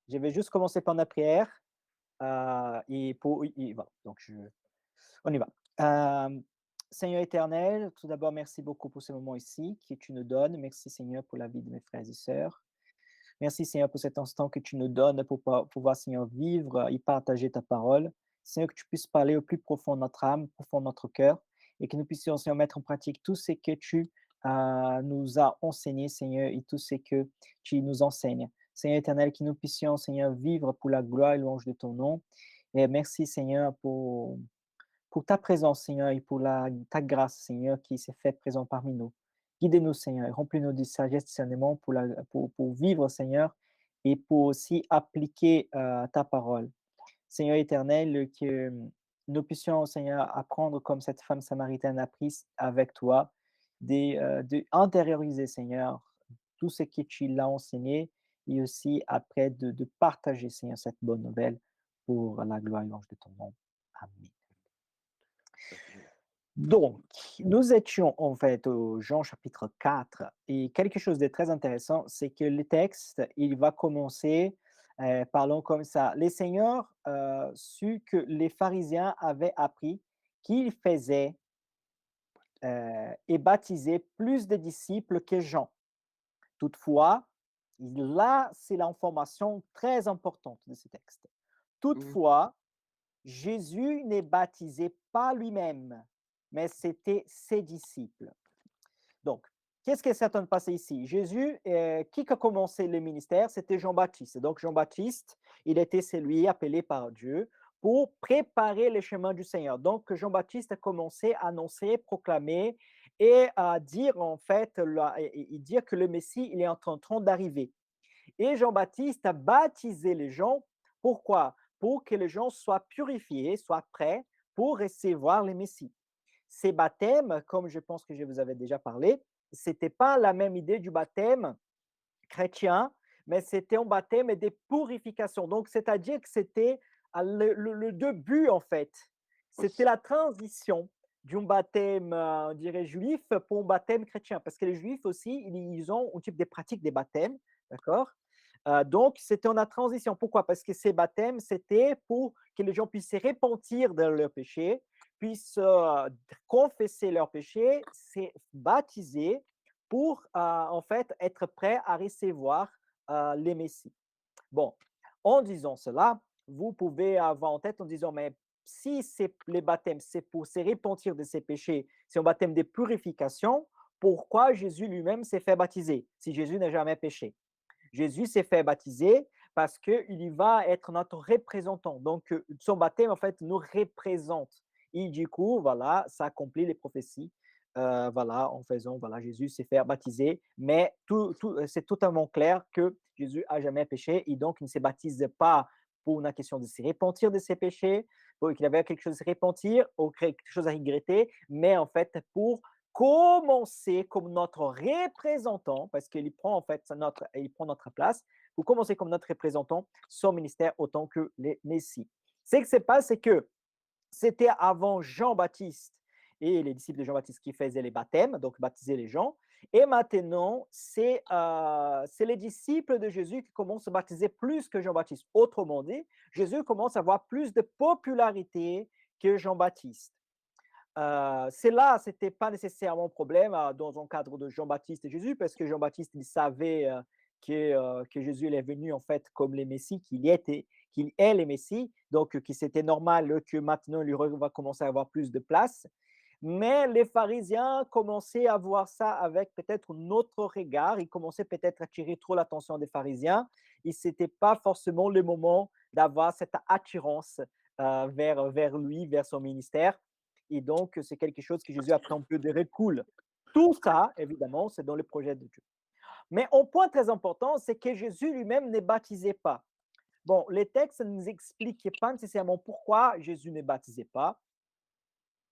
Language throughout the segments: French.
Je vais juste commencer par la prière. Voilà, on y va. Seigneur éternel, tout d'abord, merci beaucoup pour ce moment ici que tu nous donnes. Merci Seigneur pour la vie de mes frères et sœurs. Merci Seigneur pour cet instant que tu nous donnes pour pouvoir, Seigneur, vivre et partager ta parole. Seigneur, que tu puisses parler au plus profond de notre âme, profond de notre cœur, et que nous puissions, Seigneur, mettre en pratique tout ce que tu nous as enseigné, Seigneur, et tout ce que tu nous enseignes. Seigneur éternel, que nous puissions, Seigneur, vivre pour la gloire et louange de ton nom. Et merci, Seigneur, pour ta présence, Seigneur, et pour ta grâce, Seigneur, qui s'est faite présent parmi nous. Guidez-nous, Seigneur, et remplis-nous de sagesse, discernement pour vivre, Seigneur, et pour aussi appliquer ta parole. Seigneur éternel, que nous puissions, Seigneur, apprendre comme cette femme samaritaine a pris avec toi, de intérioriser, Seigneur, tout ce que tu l'as enseigné, et aussi après de partager, Seigneur, cette bonne nouvelle pour la gloire et l'ange de ton nom. Amen. Amen. Donc, nous étions en fait au Jean chapitre 4 et quelque chose de très intéressant, c'est que le texte, il va commencer, parlant comme ça. Les seigneurs su que les pharisiens avaient appris qu'il faisait et baptisait plus de disciples que Jean. Toutefois, là, c'est l'information très importante de ce texte. Mmh. Toutefois, Jésus n'est baptisé pas lui-même, mais c'était ses disciples. Donc, qu'est-ce qui est certain de passer ici? Jésus, qui a commencé le ministère? C'était Jean-Baptiste. Donc, Jean-Baptiste, il était celui appelé par Dieu pour préparer le chemin du Seigneur. Donc, Jean-Baptiste a commencé à annoncer, proclamer et à dire en fait, et dire que le Messie, il est en train d'arriver. Et Jean-Baptiste a baptisé les gens. Pourquoi? Pour que les gens soient purifiés, soient prêts pour recevoir le Messie. Ces baptêmes, comme je pense que je vous avais déjà parlé, c'était pas la même idée du baptême chrétien, mais c'était un baptême de purification. Donc, c'est-à-dire que c'était le début, en fait. Oui. C'était la transition d'un baptême, on dirait, juif pour un baptême chrétien. Parce que les juifs aussi, ils ont un type de pratique des baptêmes, d'accord? Donc, c'était en la transition. Pourquoi? Parce que ces baptêmes, c'était pour que les gens puissent se repentir de leurs péchés, puissent confesser leurs péchés, se baptiser pour, en fait, être prêts à recevoir les Messies. Bon, en disant cela, vous pouvez avoir en tête en disant, mais si c'est les baptêmes, c'est pour se repentir de ses péchés, c'est un baptême de purification, pourquoi Jésus lui-même s'est fait baptiser si Jésus n'a jamais péché? Jésus s'est fait baptiser parce qu'il va être notre représentant. Donc, son baptême, en fait, nous représente. Et du coup, voilà, ça accomplit les prophéties. Voilà, en faisant, voilà, Jésus s'est fait baptiser, mais c'est totalement clair que Jésus a jamais péché et donc il ne se baptise pas pour une question de se repentir de ses péchés, pour qu'il avait quelque chose à se repentir ou quelque chose à regretter, mais en fait pour commencer comme notre représentant, parce qu'il prend en fait il prend notre place, pour commencer comme notre représentant son ministère autant que les Messies. Ce qui se passe, c'est que c'était avant Jean-Baptiste et les disciples de Jean-Baptiste qui faisaient les baptêmes, donc baptiser les gens. Et maintenant, c'est les disciples de Jésus qui commencent à baptiser plus que Jean-Baptiste. Autrement dit, Jésus commence à avoir plus de popularité que Jean-Baptiste. C'est là, ce n'était pas nécessairement un problème dans un cadre de Jean-Baptiste et Jésus, parce que Jean-Baptiste, il savait que Jésus il est venu en fait comme les Messies, qu'il est les Messies, donc que c'était normal que maintenant il va commencer à avoir plus de place. Mais les pharisiens commençaient à voir ça avec peut-être un autre regard, ils commençaient peut-être à attirer trop l'attention des pharisiens, et ce n'était pas forcément le moment d'avoir cette attirance vers lui, vers son ministère. Et donc, c'est quelque chose que Jésus a pris un peu de recul. Tout ça, évidemment, c'est dans le projet de Dieu. Mais un point très important, c'est que Jésus lui-même ne baptisait pas. Bon, les textes ne nous expliquent pas nécessairement pourquoi Jésus ne baptisait pas.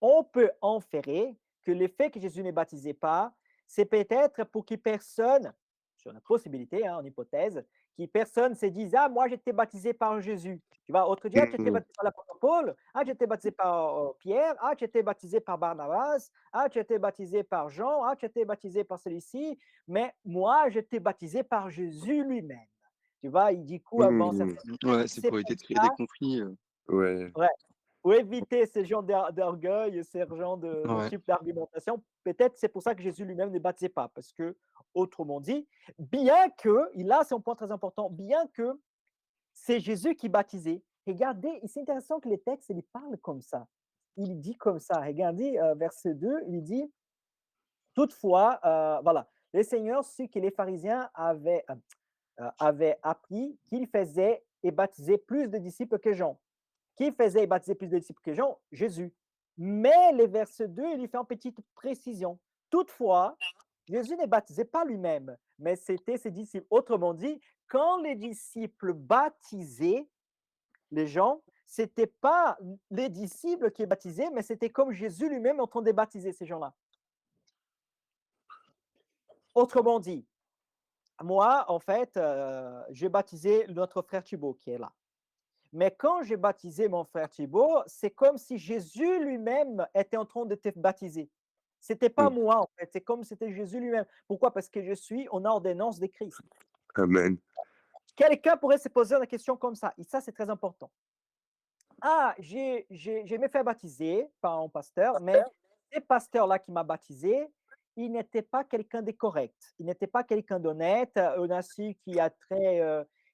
On peut inférer que le fait que Jésus ne baptisait pas, c'est peut-être pour que personne, sur la possibilité, hein, en hypothèse, que personne se dise: Ah, moi j'étais baptisé par Jésus. Tu vois, autre dit: Ah, tu étais Mmh. baptisé par l'apôtre Paul. Ah, tu étais baptisé par Pierre. Ah, tu étais baptisé par Barnabas. Ah, tu étais baptisé par Jean. Ah, tu étais baptisé par celui-ci. Mais moi, j'étais baptisé par Jésus lui-même. Tu vois, il dit coup avant Mmh. certaines Ouais, c'est c'est pour pour éviter de créer des ça conflits. Ouais. ouais, pour éviter ces genres d'orgueil, ces genres de Ouais. type d'argumentation. Peut-être c'est pour ça que Jésus lui-même ne baptisait pas parce que, autrement dit, bien que et là c'est un point très important, bien que c'est Jésus qui baptisait. Regardez, et c'est intéressant que les textes, ils parlent comme ça. Il dit comme ça. Regardez, verset 2, il dit: «Toutefois, voilà, le Seigneur sut que les pharisiens avaient appris qu'il faisait et baptisait plus de disciples que Jean. Qui faisait et baptisait plus de disciples que Jean? Jésus. Mais le verset 2, il y fait une petite précision. Toutefois, Jésus ne baptisait pas lui-même, mais c'était ses disciples. Autrement dit, quand les disciples baptisaient les gens, ce n'était pas les disciples qui baptisaient, mais c'était comme Jésus lui-même en train de baptiser ces gens-là. Autrement dit, moi, en fait, j'ai baptisé notre frère Thibault qui est là. Mais quand j'ai baptisé mon frère Thibault, c'est comme si Jésus lui-même était en train de te baptiser. C'était pas Mmh. moi, en fait, c'est comme si c'était Jésus lui-même. Pourquoi? Parce que je suis en ordonnance de Christ. Amen. Quelqu'un pourrait se poser la question comme ça, et ça, c'est très important. Ah, je me fais baptiser par un pasteur, mais ce pasteur-là qui m'a baptisé, il n'était pas quelqu'un de correct. Il n'était pas quelqu'un d'honnête. On a su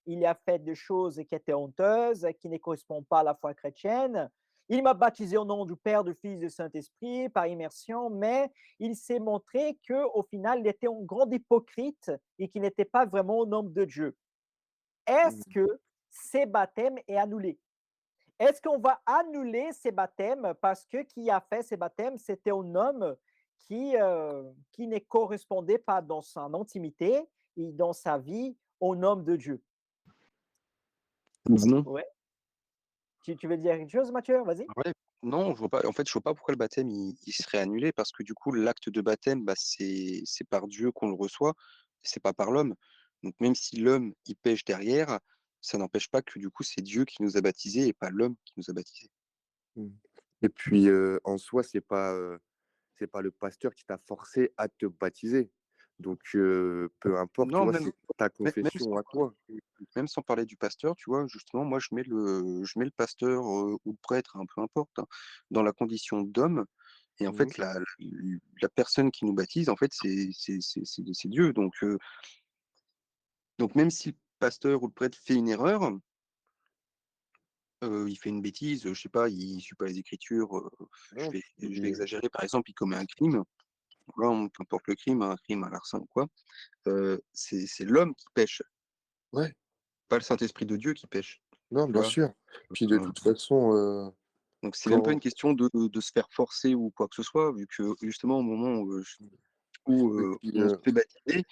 il a fait des choses qui étaient honteuses, qui ne correspondent pas à la foi chrétienne. Il m'a baptisé au nom du Père, du Fils et du Saint-Esprit par immersion, mais il s'est montré qu'au final, il était un grand hypocrite et qu'il n'était pas vraiment un homme de Dieu. Est-ce Mmh. que ces baptêmes est annulé? Est-ce qu'on va annuler ces baptêmes parce que qui a fait ces baptêmes, c'était un homme qui ne correspondait pas dans son intimité et dans sa vie au homme de Dieu? Non. Ouais. Tu veux dire quelque chose, Mathieu? Vas-y. Ouais, non, je vois pas en fait, je vois pas pourquoi le baptême il serait annulé parce que du coup, l'acte de baptême, bah, c'est par Dieu qu'on le reçoit, c'est pas par l'homme. Donc même si l'homme, il pêche derrière, ça n'empêche pas que du coup, c'est Dieu qui nous a baptisés et pas l'homme qui nous a baptisés. Mmh. Et puis, en soi, c'est pas le pasteur qui t'a forcé à te baptiser. Donc, peu importe, tu Non, vois, même c'est ta même confession sans à parler toi. même sans parler du pasteur, tu vois? Justement, moi, je mets le pasteur, ou le prêtre, hein, peu importe, hein, dans la condition d'homme et en Mmh. fait, la personne qui nous baptise, en fait, c'est Dieu. Donc même si le pasteur ou le prêtre fait une erreur, il fait une bêtise, je sais pas, il suit pas les Écritures, je Non, vais je vais puis exagérer, par exemple, il commet un crime, voilà, peu importe le crime, un crime à l'arson ou quoi, c'est l'homme qui pêche, ouais, pas le Saint-Esprit de Dieu qui pêche, non, tu bien vois? sûr. Puis de Heu, toute façon, donc c'est même pas quand une question de se faire forcer ou quoi que ce soit, vu que justement au moment et où puis, on se fait baptiser,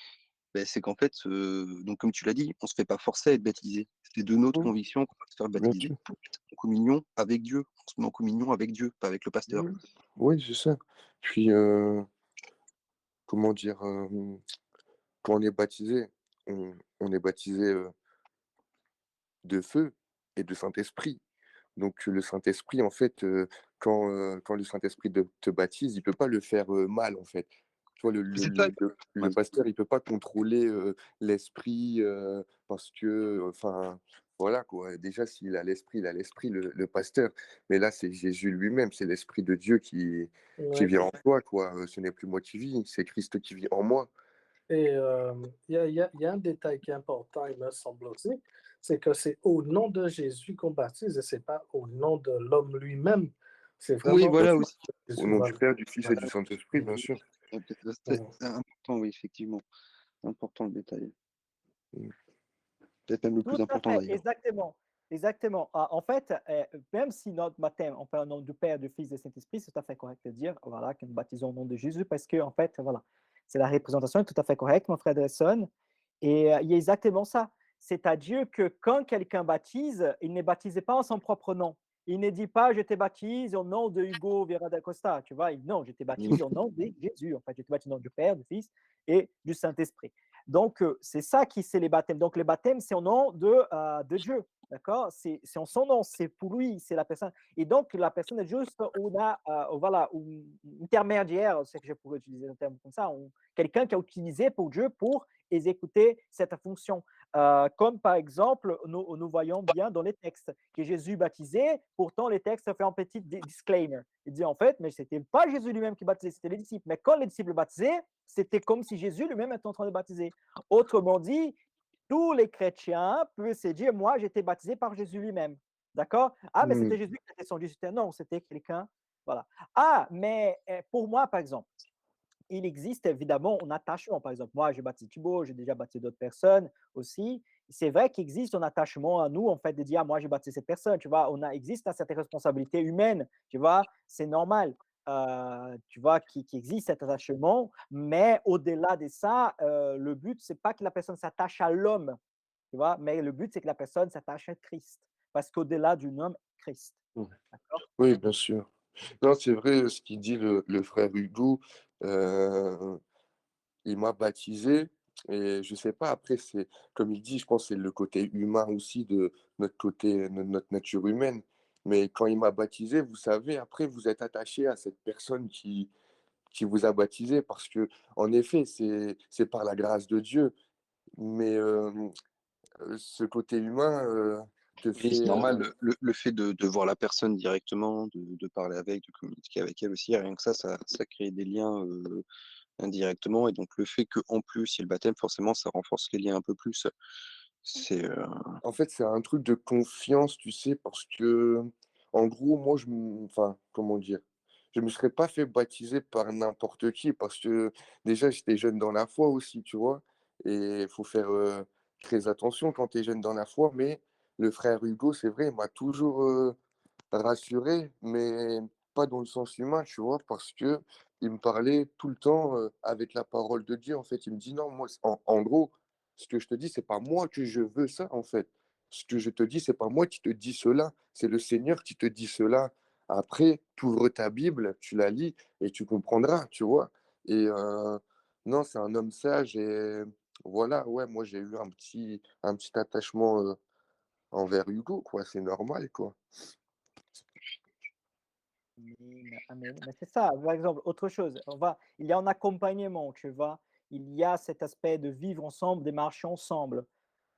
beh, c'est qu'en fait, donc comme tu l'as dit, on se fait pas forcer à être baptisé. C'est de notre mmh, conviction qu'on va se faire bien baptiser sûr. pour être en communion avec Dieu. On se met en communion avec Dieu, pas avec le pasteur. Mmh. Oui, c'est ça. Puis, comment dire? Quand on est baptisé, on est baptisé, de feu et de Saint-Esprit. Donc le Saint-Esprit, en fait, quand le Saint-Esprit te baptise, il peut pas le faire, mal, en fait. Tu vois, C'est ça, le ouais. pasteur, il peut pas contrôler, l'esprit, parce que, enfin, voilà, quoi. Déjà, s'il a l'esprit, il a l'esprit, le pasteur. Mais là, c'est Jésus lui-même, c'est l'Esprit de Dieu qui Ouais. vit en toi, quoi. Ce n'est plus moi qui vis, c'est Christ qui vit en moi. Et il y a un détail qui est important, il me semble aussi, c'est que c'est au nom de Jésus qu'on baptise et c'est pas au nom de l'homme lui-même. C'est Oui, vraiment au Bien voilà sûr. nom aussi. de Au Jésus, nom voilà. du Père, du Fils et Voilà. du Saint-Esprit, bien sûr. C'est important, oui, effectivement. C'est important le détail. Mmh. Peut-être même le Tout plus à important fait, d'ailleurs. exactement. Exactement. En fait, même si notre baptême, on fait au nom du Père, du Fils et du Saint-Esprit, c'est tout à fait correct de dire voilà, que nous baptisons au nom de Jésus parce que, en fait, voilà, c'est la représentation est tout à fait correcte, mon frère et sœur. Et il y a exactement ça. C'est-à-dire que quand quelqu'un baptise, il ne baptise pas en son propre nom. Il ne dit pas je te baptise au nom de Hugo Vieira da Costa. Tu vois, non, je te Mmh. baptise au nom de Jésus. En fait, je te baptise au nom du Père, du Fils et du Saint-Esprit. Donc, c'est ça qui c'est les baptêmes. Donc, les baptêmes, c'est au nom de Dieu. D'accord? C'est en son nom, c'est pour lui, c'est la personne. Et donc, la personne est juste voilà, intermédiaire, c'est que je pourrais utiliser un terme comme ça, quelqu'un qui a utilisé pour Dieu pour exécuter cette fonction. Comme par exemple, nous voyons bien dans les textes que Jésus baptisait, pourtant les textes font un petit disclaimer. Il dit en fait, mais ce n'était pas Jésus lui-même qui baptisait, c'était les disciples. Mais quand les disciples baptisaient, c'était comme si Jésus lui-même était en train de baptiser. Autrement dit, tous les chrétiens peuvent se dire, moi, j'ai été baptisé par Jésus lui-même. D'accord? Ah, mais Mmh. c'était Jésus qui était son Dieu. Non, c'était quelqu'un. Voilà. Ah, mais pour moi, par exemple, il existe évidemment un attachement. Par exemple, moi, j'ai baptisé Thibaut, j'ai déjà baptisé d'autres personnes aussi. C'est vrai qu'il existe un attachement à nous, en fait, de dire, ah, moi, j'ai baptisé cette personne, tu vois. Existe cette responsabilité humaine, tu vois, c'est normal. Tu vois, qui existe cet attachement, mais au-delà de ça, le but, c'est pas que la personne s'attache à l'homme, tu vois, mais le but, c'est que la personne s'attache à Christ, parce qu'au-delà du homme, Christ. Mmh. D'accord? Oui, bien sûr. Non, c'est vrai ce qu'il dit le frère Hugo. Il m'a baptisé et je sais pas, après, c'est comme il dit, je pense que c'est le côté humain aussi de notre côté, notre nature humaine. Mais quand il m'a baptisé, vous savez, après, vous êtes attaché à cette personne qui vous a baptisé parce que, en effet, c'est par la grâce de Dieu. Mais ce côté humain te Oui, c'est fait. normal, le fait de voir la personne directement, de parler avec, de communiquer avec elle aussi, rien que ça crée des liens, indirectement et donc le fait qu'en plus, il y ait le baptême, forcément, ça renforce les liens un peu plus. C'est, En fait, c'est un truc de confiance, tu sais, parce que, en gros, moi, enfin, comment dire? Je me serais pas fait baptiser par n'importe qui, parce que déjà, j'étais jeune dans la foi aussi, tu vois? Et il faut faire très attention quand tu es jeune dans la foi, mais le frère Hugo, c'est vrai, il m'a toujours rassuré, mais pas dans le sens humain, tu vois? Parce que il me parlait tout le temps avec la parole de Dieu, en fait. Il me dit: «Non, moi, en gros, ce que je te dis, c'est pas moi que je veux ça, en fait. Ce que je te dis, c'est pas moi qui te dis cela, c'est le Seigneur qui te dit cela. Après, tu ouvres ta Bible, tu la lis et tu comprendras, tu vois? Et non, c'est un homme sage et voilà, ouais, moi, j'ai eu un petit attachement, envers Hugo, quoi. C'est normal, quoi. Amen, amen. Mais c'est ça, par exemple, autre chose, il y a un accompagnement, tu vois. Il y a cet aspect de vivre ensemble, de marcher ensemble.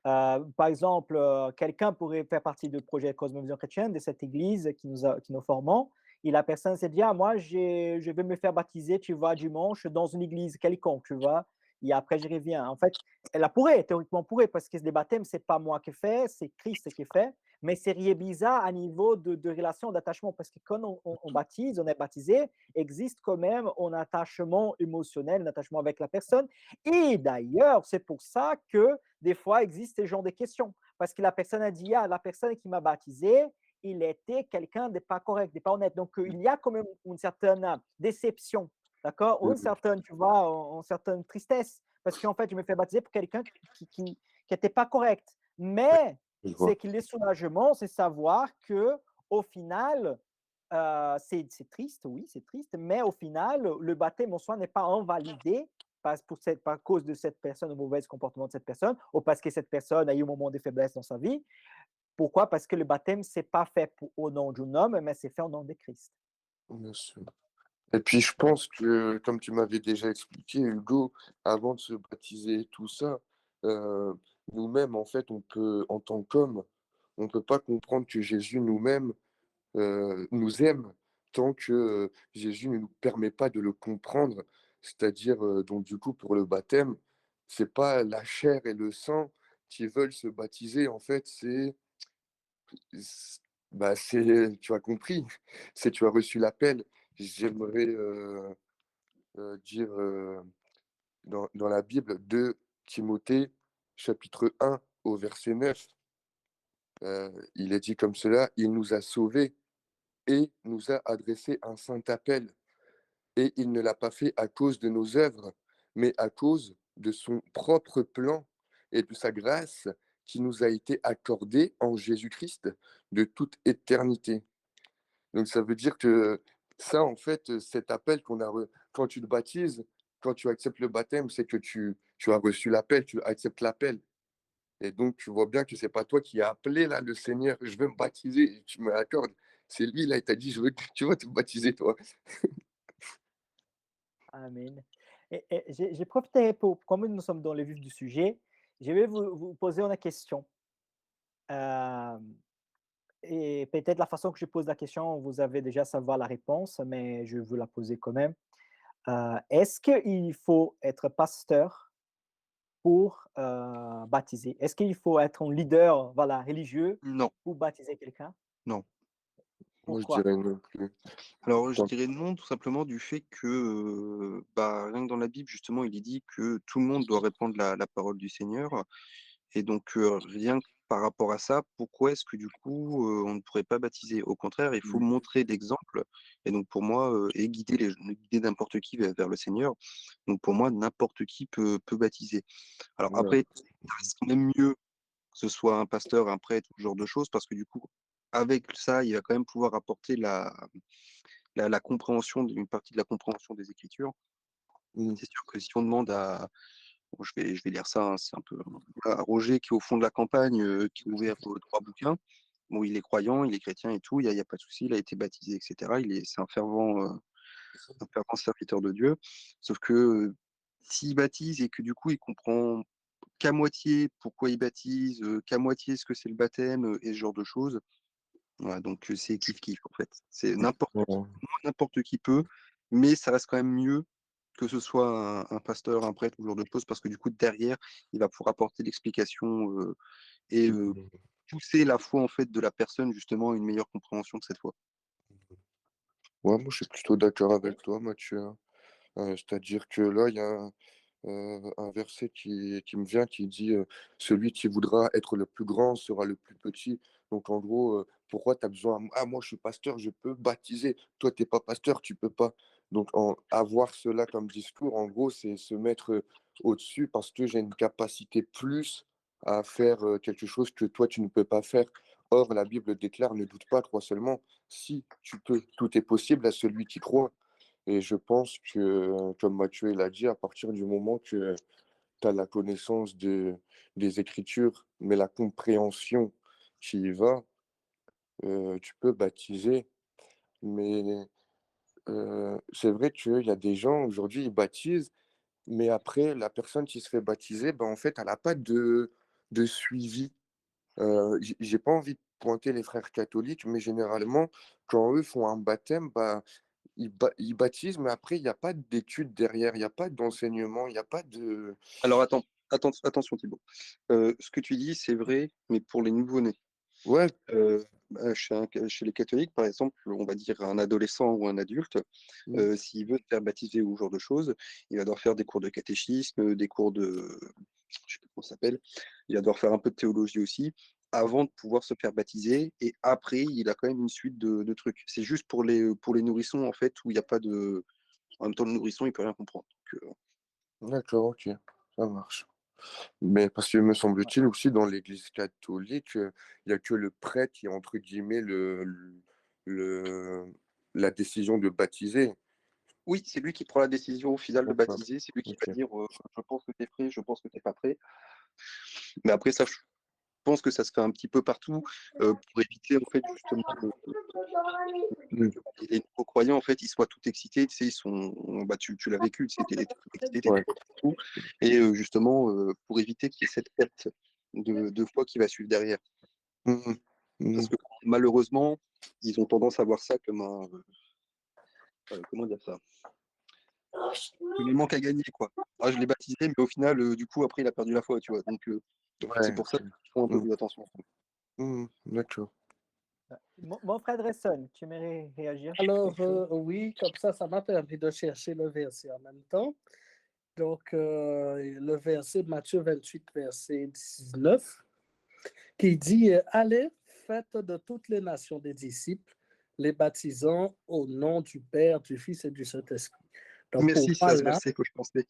Par exemple, quelqu'un pourrait faire partie du projet Cosmovision chrétienne, de cette église qui nous formons, et la personne s'est dit, ah, moi, je vais me faire baptiser, tu vois, dimanche dans une église quelconque, tu vois, et après, je reviens. En fait, elle pourrait, théoriquement pourrait, parce que les baptêmes, c'est pas moi qui fais, c'est Christ qui fait, mais c'est rien bizarre à niveau de relation, d'attachement, parce que quand on baptise, on est baptisé, existe quand même un attachement émotionnel, un attachement avec la personne. Et d'ailleurs, c'est pour ça que des fois, existe ce genre de questions. Parce que la personne a dit, ah, la personne qui m'a baptisé, il était quelqu'un de pas correct, de pas honnête. Donc, il y a quand même une certaine déception, d'accord? Ou une Mmh. certaine, tu vois, une certaine tristesse. Parce qu'en fait, je me fais baptiser pour quelqu'un qui n'était pas correct. Mais Je c'est vois. que le soulagement, c'est savoir que au final, c'est triste, oui, c'est triste, mais au final, le baptême en soi n'est pas invalidé par cause de cette personne, le mauvais comportement de cette personne, ou parce que cette personne a eu un moment de faiblesse dans sa vie. Pourquoi? Parce que le baptême, c'est pas fait au nom d'un homme, mais c'est fait au nom de Christ. Bien sûr. Et puis je pense que, comme tu m'avais déjà expliqué, Hugo, avant de se baptiser et tout ça, heu, nous-mêmes, en fait, en tant qu'hommes, on ne peut pas comprendre que Jésus nous-mêmes, nous aime tant que, Jésus ne nous permet pas de le comprendre. C'est-à-dire, donc du coup, pour le baptême, c'est pas la chair et le sang qui veulent se baptiser, en fait, C c'est tu as compris, c'est tu as reçu l'appel. J'aimerais, dire, dans la Bible, 2 Timothée, chapitre 1 au verset 9, il est dit comme cela: «Il nous a sauvés et nous a adressé un saint appel, et il ne l'a pas fait à cause de nos œuvres, mais à cause de son propre plan et de sa grâce qui nous a été accordée en Jésus-Christ de toute éternité». Donc ça veut dire que ça, en fait, cet appel qu'on a quand tu te baptises, quand tu acceptes le baptême, c'est que tu as reçu l'appel, tu acceptes l'appel. Et donc tu vois bien que c'est pas toi qui as appelé là le Seigneur: «Je veux me baptiser, tu me l'accordes». C'est lui là, il t'a dit: «Je veux que tu vas te baptiser toi». Amen. Et j'ai profité pour, comme nous sommes dans le vif du sujet, je vais vous poser une question. Hem Et peut-être la façon que je pose la question, vous avez déjà savoir la réponse, mais je veux la poser quand même. Est-ce qu'il faut être pasteur pour, baptiser? Est-ce qu'il faut être un leader, voilà, religieux Non, pour baptiser quelqu'un? non. Moi, je Pourquoi? dirais non plus. Alors, je Tant- dirais non, tout simplement du fait que, bah, rien que dans la Bible, justement, il est dit que tout le monde doit répandre la parole du Seigneur. Et donc, rien que par rapport à ça, pourquoi est-ce que du coup, on ne pourrait pas baptiser? Au contraire, il faut Mm. montrer l'exemple et donc pour moi, et guider n'importe qui vers le Seigneur. Donc pour moi, n'importe qui peut baptiser. Alors Ouais. après, ça reste quand même mieux que ce soit un pasteur, un prêtre ou ce genre de choses parce que du coup, avec ça, il va quand même pouvoir apporter la compréhension une partie de la compréhension des Écritures. Mm. C'est sûr que si on demande à bon, je vais lire ça, hein, c'est un peu à Roger qui est au fond de la campagne, qui a ouvert 3 bouquins. Bon, il est croyant, il est chrétien et tout, il y a pas de souci, il a été baptisé et cetera. C'est un fervent serviteur de Dieu. Sauf que, s'il baptise et que du coup, il comprend qu'à moitié pourquoi il baptise, qu'à moitié ce que c'est le baptême, et ce genre de choses, voilà, donc c'est kiff-kiff, en fait. C'est Ouais. n'importe qui peut, mais ça reste quand même mieux que ce soit un pasteur, un prêtre ou ce genre de choses, parce que du coup, derrière, il va pouvoir apporter l'explication, et pousser la foi, en fait, de la personne, justement, à une meilleure compréhension de cette foi. Ouais, moi, je suis plutôt d'accord avec toi, Mathieu, hein. C'est-à-dire que là, il y a un verset qui me vient qui dit celui qui voudra être le plus grand sera le plus petit. Donc, en gros, pourquoi tu as besoin? Ah, moi, je suis pasteur, je peux baptiser. Toi, tu n'es pas pasteur, tu peux pas. Donc, avoir cela comme discours, en gros, c'est se mettre au-dessus parce que j'ai une capacité plus à faire quelque chose que toi, tu ne peux pas faire. Or, la Bible déclare ne doute pas, crois seulement. Si tu peux, tout est possible à celui qui croit. Et je pense que, comme Mathieu l'a dit, à partir du moment que tu as la connaissance des Écritures, mais la compréhension qui y va, tu peux baptiser. Mais c'est vrai qu'il y a des gens, aujourd'hui, ils baptisent, mais après, la personne qui se fait baptiser, ben, en fait, elle n'a pas de suivi. J'ai pas envie de pointer les frères catholiques, mais généralement, quand eux font un baptême, bah, ils baptisent, mais après, il y a pas d'études derrière, il y a pas d'enseignement, il y a pas de Alors attention Thibaut. Ce que tu dis, c'est vrai, mais pour les nouveau-nés. ouais, Chez les catholiques, par exemple, on va dire un adolescent ou un adulte, mmh, s'il veut se faire baptiser ou ce genre de choses, il va devoir faire des cours de catéchisme, des cours de, je sais pas comment ça s'appelle, il va devoir faire un peu de théologie aussi, avant de pouvoir se faire baptiser. Et après, il a quand même une suite de trucs. C'est juste pour les nourrissons, en fait, où il n'y a pas de. En même temps, le nourrisson, il peut rien comprendre. d'accord, OK, ça marche. Mais parce que me Ouais. semble-t-il aussi dans l'Église catholique, il y a que le prêtre qui a entre guillemets le la décision de baptiser. Oui, c'est lui qui prend la décision au final de D'accord, baptiser. C'est lui qui va OK. dire je pense que tu es prêt, je pense que tu n'es pas prêt. Mais après, ça, je pense que ça se fait un petit peu partout pour éviter, en fait, justement, Mmh, que les nouveaux croyants, en fait, ils soient tout excités. Tu sais, bah, tu l'as vécu, tu sais, t'es tout excité, t'es ouais. tout partout. Et justement, pour éviter qu'il y ait cette perte de foi qui va suivre derrière. Mmh mh. Parce Mmh. que malheureusement, ils ont tendance à voir ça comme comment dire ça? Comme un manque à gagner, quoi. Ah, je l'ai baptisé, mais au final, du coup, après, il a perdu la foi, tu vois. Donc, c'est Ouais, pour ça OK. qu'ils font un peu Mmh. plus attention. Mmh. D'accord. Mon frère Dresson, tu aimerais réagir sur Alors, quelque chose? oui, comme ça m'a permis de chercher le verset en même temps. Donc, le verset Matthieu 28, verset 19, qui dit allez, faites de toutes les nations des disciples, les baptisant au nom du Père, du Fils et du Saint-Esprit. Donc, pour Merci, c'est moi, à ce là, verset que je pensais.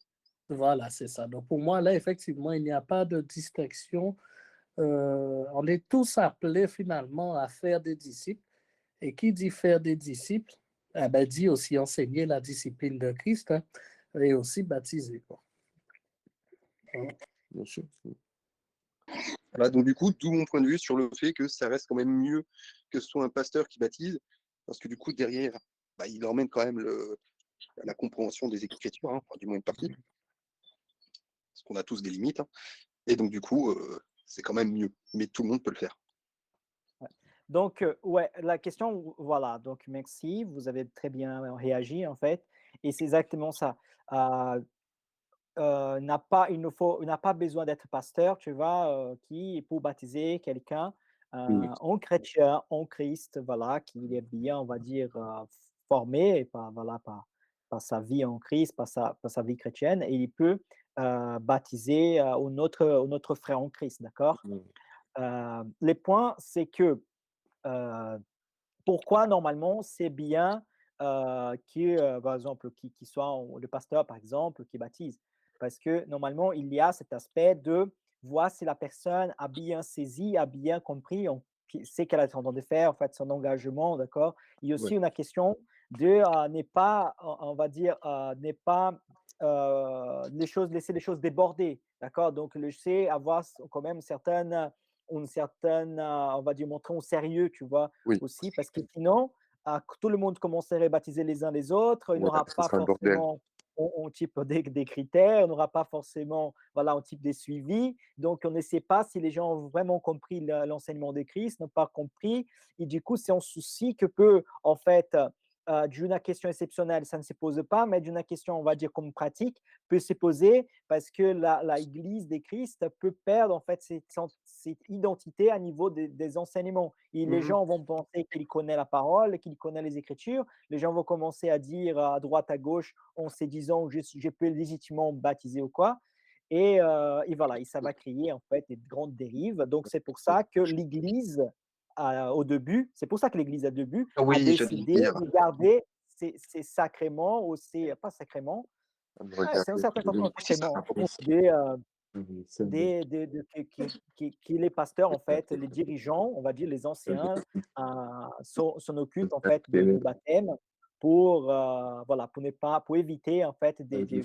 voilà, c'est ça. Donc, pour moi, là, effectivement, il n'y a pas de distinction. On est tous appelés finalement à faire des disciples. Et qui dit faire des disciples, eh ben, dit aussi enseigner la discipline de Christ, hein, et aussi baptiser, quoi. Bien sûr. Voilà, donc du coup, d'où mon point de vue sur le fait que ça reste quand même mieux que ce soit un pasteur qui baptise, parce que du coup, derrière, bah, il emmène quand même la compréhension des Écritures, hein, enfin, du moins une partie, parce qu'on a tous des limites, hein. Et donc du coup, c'est quand même mieux, mais tout le monde peut le faire. Ouais. Donc, ouais, la question, voilà, donc merci, vous avez très bien réagi en fait, et c'est exactement ça. Heu il n'a pas besoin d'être pasteur, tu vois, qui pour baptiser quelqu'un, Oui, en chrétien, en Christ, voilà, qui est bien, on va dire, formé par voilà, par sa vie en Christ, par sa vie chrétienne, et il peut, baptiser, un autre frère en Christ, d'accord? mmh, Les points, c'est que, heu pourquoi normalement c'est bien, par exemple, qui soit le pasteur, par exemple, qui baptise? Parce que normalement, il y a cet aspect de voir si la personne a bien saisi, a bien compris, qui sait qu'elle est en train de faire, en fait, son engagement, d'accord? Il y a ouais, aussi une question de, n'est pas, on va dire, n'est pas, laisser les choses déborder, d'accord? Donc laisser avoir quand même une certaine, on va dire, montrer au sérieux, tu vois? oui, Aussi, parce que sinon, tout le monde commencerait à baptiser les uns les autres, il voilà, n'aura ce pas sera un bordel. forcément un type des critères, on n'aura pas forcément, voilà, un type de suivi. Donc on ne sait pas si les gens ont vraiment compris l'enseignement de Christ, n'ont pas compris, et du coup, c'est un souci que peut, en fait, d'une question exceptionnelle, ça ne se pose pas, mais d'une question, on va dire, comme pratique, peut se poser parce que l'Église des Christ peut perdre, en fait, cette identité à niveau des enseignements. Et les Mmh. gens vont penser qu'ils connaissent la parole, qu'ils connaissent les Écritures. Les gens vont commencer à dire à droite, à gauche, en se disant je peux légitimement baptiser ou quoi. Et voilà, et ça va créer en fait des grandes dérives. Donc c'est pour ça que l'Église, au début, c'est pour ça que l'Église au début Ah a oui, j'allais le décidé dire. de garder ces sacrements, ou pas sacrements, ouais, c'est une Regardez, certaine façon un Si ça sacrement, s'impose. des, c'est bon. qui les pasteurs, en fait, les dirigeants, on va dire les anciens, s'en occupent en fait de baptême pour, voilà, pour éviter en fait des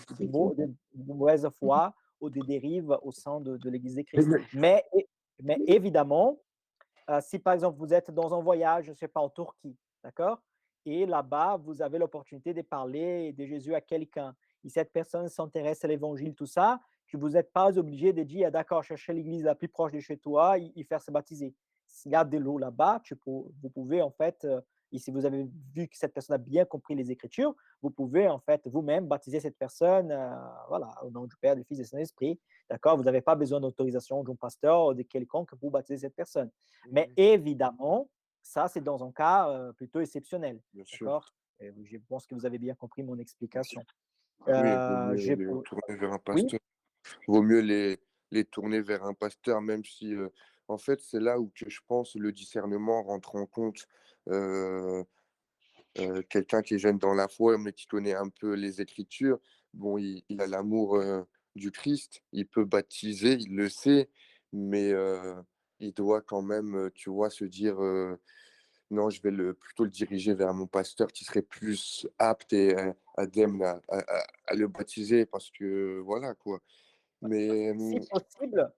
mauvaises foi ou des dérives au sein de l'Église de Christ. Mais évidemment, si par exemple vous êtes dans un voyage, je ne sais pas, en Turquie, d'accord? Et là-bas, vous avez l'opportunité de parler de Jésus à quelqu'un. Et cette personne s'intéresse à l'évangile, tout ça, que vous n'êtes pas obligé de dire, ah, d'accord, chercher l'église la plus proche de chez toi et faire se baptiser. S'il y a de l'eau là-bas, vous pouvez en fait, et si vous avez vu que cette personne a bien compris les Écritures, vous pouvez en fait vous-même baptiser cette personne, voilà, au nom du Père, du Fils et du Saint-Esprit. D'accord? Vous n'avez pas besoin d'autorisation d'un pasteur ou de quelconque pour baptiser cette personne. Mais Mmh. évidemment, ça, c'est dans un cas, plutôt exceptionnel, Bien sûr. d'accord? Et je pense que vous avez bien compris mon explication. Oui, il vaut mieux J'ai les pou tourner vers un Oui? pasteur. Vaut mieux les tourner vers un pasteur, même si, en fait, c'est là où que je pense le discernement rentre en compte. Heu Quelqu'un qui est jeune dans la foi, mais qui connaît un peu les Écritures, bon, il a l'amour, du Christ, il peut baptiser, il le sait, mais il doit quand même, tu vois, se dire, «Non, je vais plutôt le diriger vers mon pasteur qui serait plus apte et adem à le baptiser» parce que voilà, quoi. Mais Si possible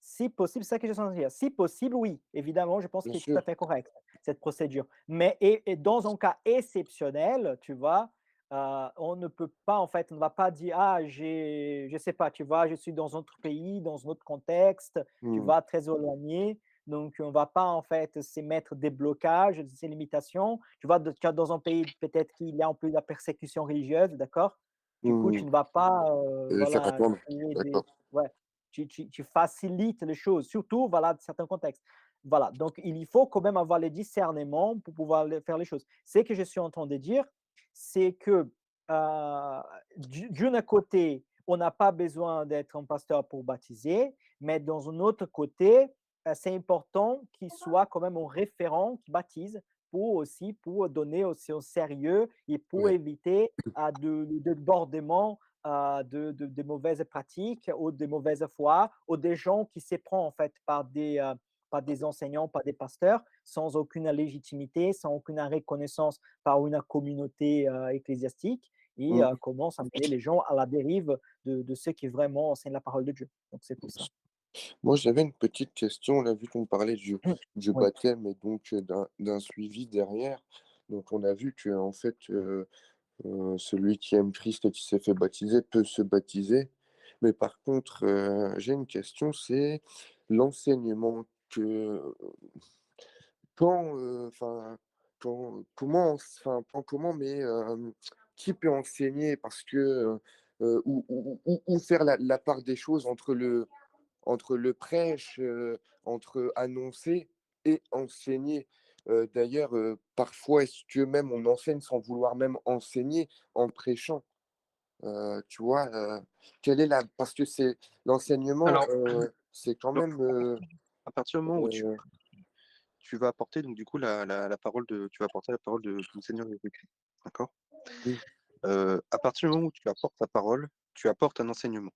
si possible, c'est ça que je suis en train de dire. Si possible, oui, évidemment, je pense bien qu'il est tout à sûr, fait correct, cette procédure. Mais et dans un cas exceptionnel, tu vois, on ne peut pas, en fait, on ne va pas dire: «Ah, je sais pas, tu vois, je suis dans un autre pays, dans un autre contexte, tu mmh, vois, très éloigné». Donc on va pas, en fait, se mettre des blocages, ces limitations. Tu vois, dans un pays, peut-être qu'il y a un peu de la persécution religieuse, d'accord? Du coup, tu mmh, ne vas pas, faire voilà, attendre, créer des d'accord. ouais. Tu facilites les choses, surtout, voilà, dans certains contextes. Voilà, donc il faut quand même avoir le discernement pour pouvoir faire les choses. Ce que je suis en train de dire, c'est que, d'un côté, on n'a pas besoin d'être un pasteur pour baptiser, mais dans un autre côté, c'est important qu'il soit quand même un référent qui baptise pour donner aussi au sérieux et pour Ouais, éviter, de débordements, de mauvaises pratiques ou de mauvaises foi, ou des gens qui se prennent en fait par des enseignants, par des pasteurs, sans aucune légitimité, sans aucune reconnaissance par une communauté ecclésiastique, et mmh. commencent à mener les gens à la dérive de ceux qui vraiment enseignent la parole de Dieu. Donc c'est pour ça. Moi, j'avais une petite question, là, vu qu'on parlait du Oui. baptême et donc d'un suivi derrière. Donc, on a vu que en fait, Celui qui aime Christ et qui s'est fait baptiser peut se baptiser. Mais par contre, j'ai une question, c'est l'enseignement que quand, enfin, comment, mais qui peut enseigner? Parce que, ou faire la part des choses entre le prêche, entre annoncer et enseigner. D'ailleurs, parfois, est-ce que même on enseigne sans vouloir même enseigner en prêchant? Tu vois, quelle est la parce que c'est l'enseignement, Alors, c'est quand non, même, à partir du moment où heu tu vas apporter donc du coup la parole tu vas apporter la parole de ton Seigneur Jésus-Christ, d'accord? oui, À partir du moment où tu apportes ta parole, tu apportes un enseignement.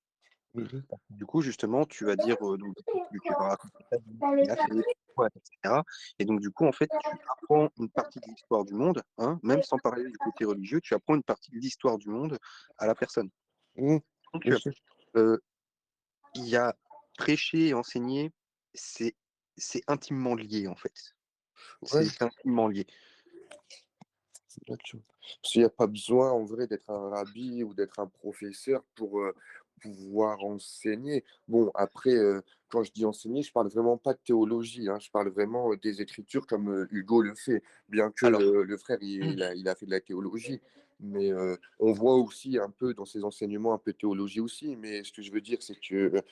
mmh Du coup, justement, tu vas dire, donc du coup, tu vas raconter ta vie, ce qu'il a fait, pourquoi, et cetera. Et donc du coup, en fait, tu apprends une partie de l'histoire du monde, hein, même sans parler du côté religieux, tu apprends une partie de l'histoire du monde à la personne. mmh, Donc, bien sûr, heu, il y a prêcher et enseigner, c'est c'est intimement lié, en fait. ouais. C'est intimement lié. D'accord. Parce qu'il y a pas besoin en vrai d'être un rabbi ou d'être un professeur pour, pouvoir enseigner. Bon après, quand je dis enseigner, je parle vraiment pas de théologie, hein, je parle vraiment, des Écritures comme, Hugo le fait. Bien que, Alors, le frère il a fait de la théologie, mais, on voit aussi un peu dans ses enseignements un peu de théologie aussi. Mais ce que je veux dire, c'est que,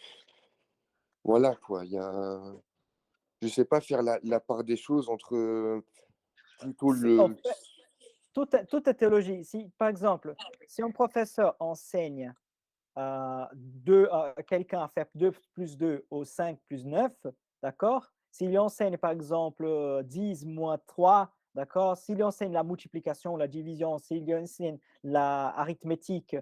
voilà quoi, il y a je sais pas faire la part des choses entre, plutôt C'est en le fait, toute est théologie. Si, par exemple, si un professeur enseigne quelqu'un à faire 2 plus 2 au 5 plus 9, d'accord? S'il enseigne par exemple 10 moins 3, d'accord? S'il enseigne la multiplication, la division, s'il enseigne la arithmétique,